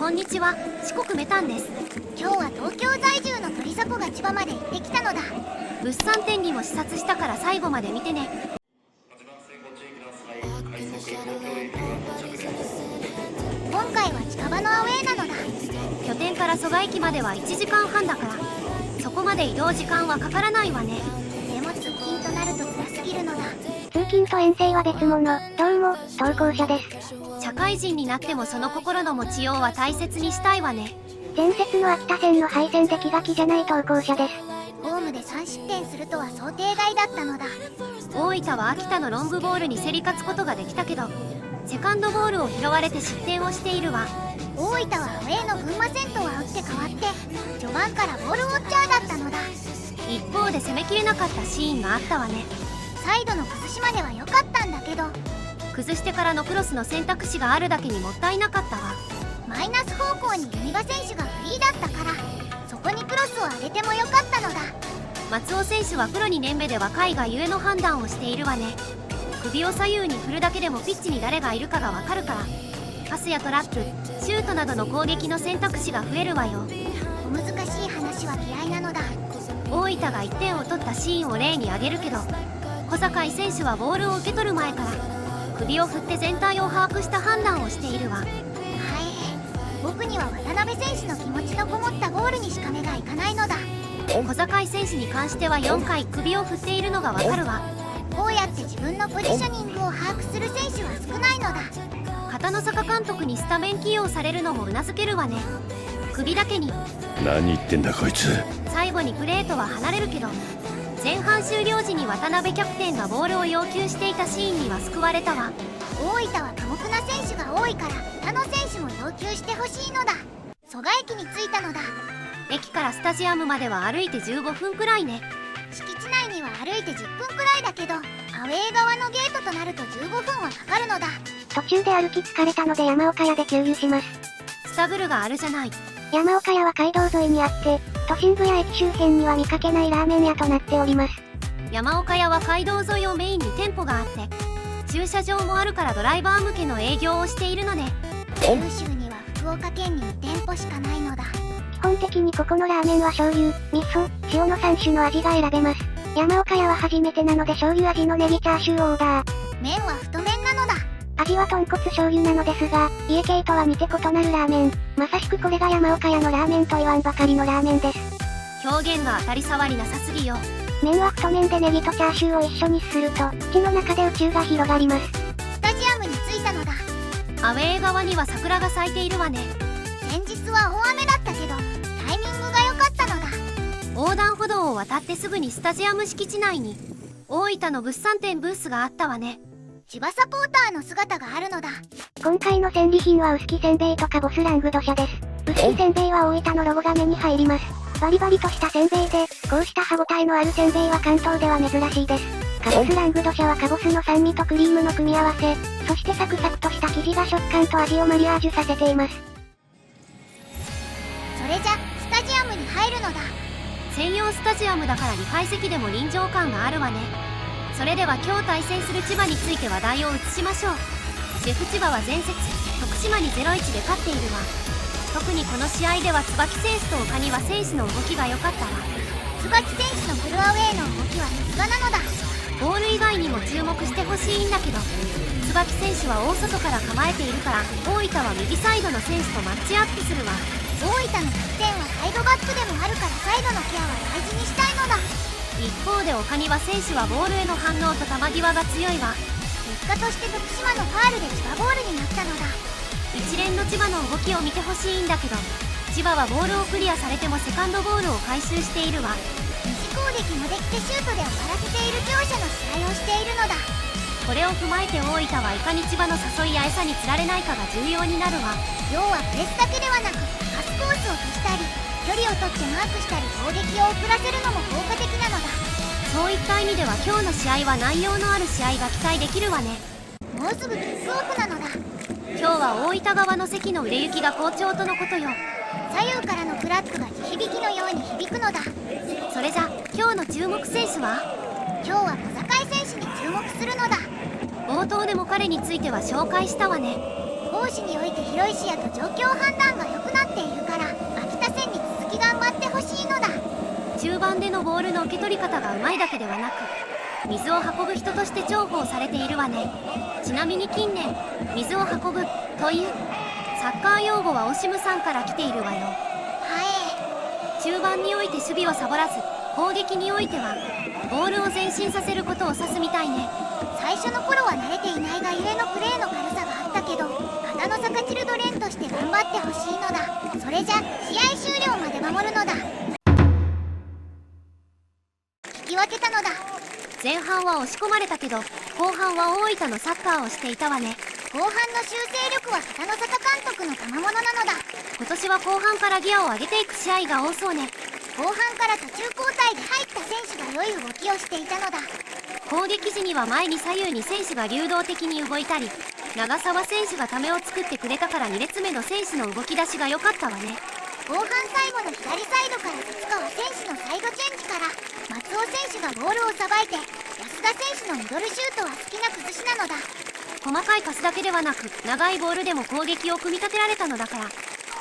こんにちは、四国メタンです。今日は東京在住の鳥迫が千葉まで行ってきたのだ。物産展にも視察したから最後まで見てね。今回は近場のアウェーなのだ。拠点から蘇我駅までは1時間半だから、そこまで移動時間はかからないわね。でも通勤となると辛すぎるのだ。通勤と遠征は別物。どうも、投稿者です。社会人になってもその心の持ちようは大切にしたいわね。伝説の秋田線の廃線で気が気じゃない投稿者です。ホームで3失点するとは想定外だったのだ。大分は秋田のロングボールに競り勝つことができたけど、セカンドボールを拾われて失点をしているわ。大分はアウェーの群馬戦とは打って変わって序盤からボールウォッチャーだったのだ。一方で攻めきれなかったシーンがあったわね。サイドの崩しまでは良かったんだけど、崩してからのクロスの選択肢があるだけにもったいなかったわ。マイナス方向に弓場選手がフリーだったから、そこにクロスを上げても良かったのだ。松尾選手はプロ2年目で若いがゆえの判断をしているわね。首を左右に振るだけでもピッチに誰がいるかがわかるから、パスやトラップ、シュートなどの攻撃の選択肢が増えるわよ。お難しい話は嫌いなのだ。大分が1点を取ったシーンを例に挙げるけど、小坂選手はボールを受け取る前から首を振って全体を把握した判断をしているわ。はい、僕には渡辺選手の気持ちのこもったゴールにしか目がいかないのだ。小坂選手に関しては4回首を振っているのがわかるわ。こうやって自分のポジショニングを把握する選手は少ないのだ。片野坂監督にスタメン起用されるのもうなずけるわね。首だけに何言ってんだこいつ。最後にプレートは離れるけど、前半終了時に渡辺キャプテンがボールを要求していたシーンには救われたわ。大分は寡黙な選手が多いから他の選手も要求してほしいのだ。蘇我駅に着いたのだ。駅からスタジアムまでは歩いて15分くらいね。敷地内には歩いて10分くらいだけど、アウェー側のゲートとなると15分はかかるのだ。途中で歩き疲れたので山岡屋で給油します。スタグルがあるじゃない。山岡屋は街道沿いにあって、都心部や駅周辺には見かけないラーメン屋となっております。山岡屋は街道沿いをメインに店舗があって、駐車場もあるからドライバー向けの営業をしているのね。九州には福岡県に2店舗しかないのだ。基本的にここのラーメンは醤油、味噌、塩の3種の味が選べます。山岡屋は初めてなので醤油味のネギチャーシューをオーダー。麺は太麺なのだ。味は豚骨醤油なのですが、家系とは似て異なるラーメン。まさしくこれが山岡屋のラーメンと言わんばかりのラーメンです。表現が当たり障りなさすぎよ。麺は太麺でネギとチャーシューを一緒にすると、口の中で宇宙が広がります。スタジアムに着いたのだ。アウェー側には桜が咲いているわね。先日は大雨だったけど、タイミングが良かったのだ。横断歩道を渡ってすぐにスタジアム敷地内に大分の物産展ブースがあったわね。千葉サポーターの姿があるのだ。今回の戦利品は薄木せんべいとかボスラングド社です。薄木せんべいは大分のロゴが目に入ります。バリバリとしたせんべいで、こうした歯ごたえのあるせんべいは関東では珍しいです。カボスラングド社はカボスの酸味とクリームの組み合わせ、そしてサクサクとした生地が食感と味をマリアージュさせています。それじゃ、スタジアムに入るのだ。専用スタジアムだから2階席でも臨場感があるわね。それでは今日対戦する千葉について話題を移しましょう。ジェフ千葉は前節、徳島に 0-1 で勝っているわ。特にこの試合では椿選手と岡庭選手の動きが良かったわ。椿選手のフルアウェーの動きはさすがなのだ。ボール以外にも注目してほしいんだけど、椿選手は大外から構えているから、大分は右サイドの選手とマッチアップするわ。大分の得点はサイドバックでもあるからサイドのケアは大事にしたいのだ。一方で岡庭選手はボールへの反応と球際が強いわ。結果として徳島のファールで千葉ボールになったのだ。一連の千葉の動きを見てほしいんだけど、千葉はボールをクリアされてもセカンドボールを回収しているわ。二次攻撃もできてシュートで終わらせている両者の試合をしているのだ。これを踏まえて大分はいかに千葉の誘いや餌に釣られないかが重要になるわ。要はプレスだけではなくパスコースを消したり距離を取ってマークしたり攻撃を遅らせるのも効果的なのだ。そういった意味では今日の試合は内容のある試合が期待できるわね。もうすぐキックオフなのだ。今日は大分側の席の売れ行きが好調とのことよ。左右からのクラックが地響きのように響くのだ。それじゃ今日の注目選手は？今日は小坂井選手に注目するのだ。冒頭でも彼については紹介したわね。大攻守において広い視野と状況判断が良くなっているから、秋田戦に続き頑張ってほしいのだ。中盤でのボールの受け取り方がうまいだけではなく、水を運ぶ人として重宝されているわね。ちなみに近年、水を運ぶというサッカー用語はオシムさんから来ているわよ。は中盤において守備をサボらず、攻撃においてはボールを前進させることを指すみたいね。最初の頃は慣れていないがゆえのプレーの軽さがあったけど、花の坂チルドレンとして頑張ってほしいのだ。それじゃ試合終了まで守るのだ。引き分けたのだ。前半は押し込まれたけど、後半は大分のサッカーをしていたわね。後半の修正力は片野坂監督の賜物なのだ。今年は後半からギアを上げていく試合が多そうね。後半から途中交代で入った選手が良い動きをしていたのだ。攻撃時には前に左右に選手が流動的に動いたり、長澤選手がためを作ってくれたから2列目の選手の動き出しが良かったわね。後半最後の左サイドから筒川選手のサイドチェンジから松尾選手がボールをさばいて、安田選手のミドルシュートは好きな崩しなのだ。細かいパスだけではなく、長いボールでも攻撃を組み立てられたのだから、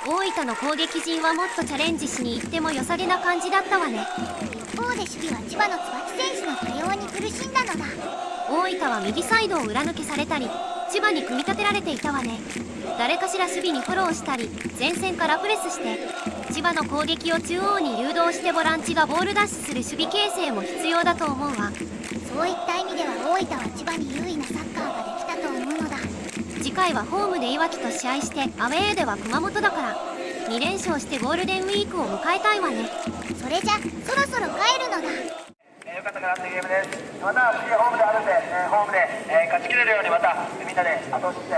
大分の攻撃陣はもっとチャレンジしに行っても良さげな感じだったわね。一方で守備は千葉の椿選手の対応に苦しんだのだ。大分は右サイドを裏抜けされたり、千葉に組み立てられていたわね。誰かしら守備にフォローしたり、前線からプレスして千葉の攻撃を中央に誘導して、ボランチがボールダッシュする守備形成も必要だと思うわ。そういった意味では大分は千葉に優位なサッカーができたと思うのだ。次回はホームでいわきと試合して、アウェーでは熊本だから、2連勝してゴールデンウィークを迎えたいわね。それじゃそろそろ帰るのだ。よかったかなっていうゲームです。また次ホームであるんで、ホームで、勝ちきれるようにまたみんなで後押しして、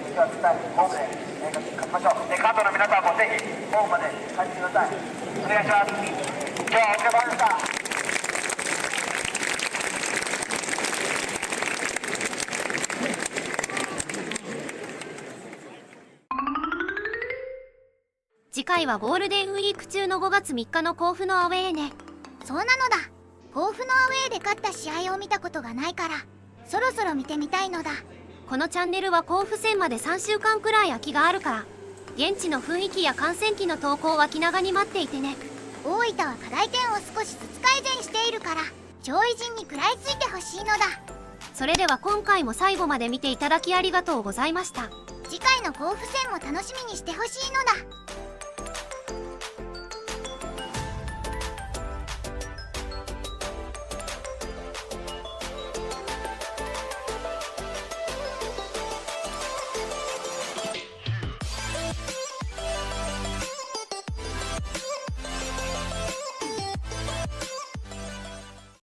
次は絶対ホームで、勝ちましょう。関東の皆さんもぜひホームまで帰ってください。お願いします。今日はお疲れ様でした。次回はゴールデンウィーク中の5月3日の甲府のアウェーね。そうなのだ。甲府のアウェーで勝った試合を見たことがないから、そろそろ見てみたいのだ。このチャンネルは甲府戦まで3週間くらい空きがあるから、現地の雰囲気や観戦記の投稿は気長に待っていてね。大分は課題点を少しずつ改善しているから、上位陣に食らいついてほしいのだ。それでは今回も最後まで見ていただきありがとうございました。次回の甲府戦も楽しみにしてほしいのだ。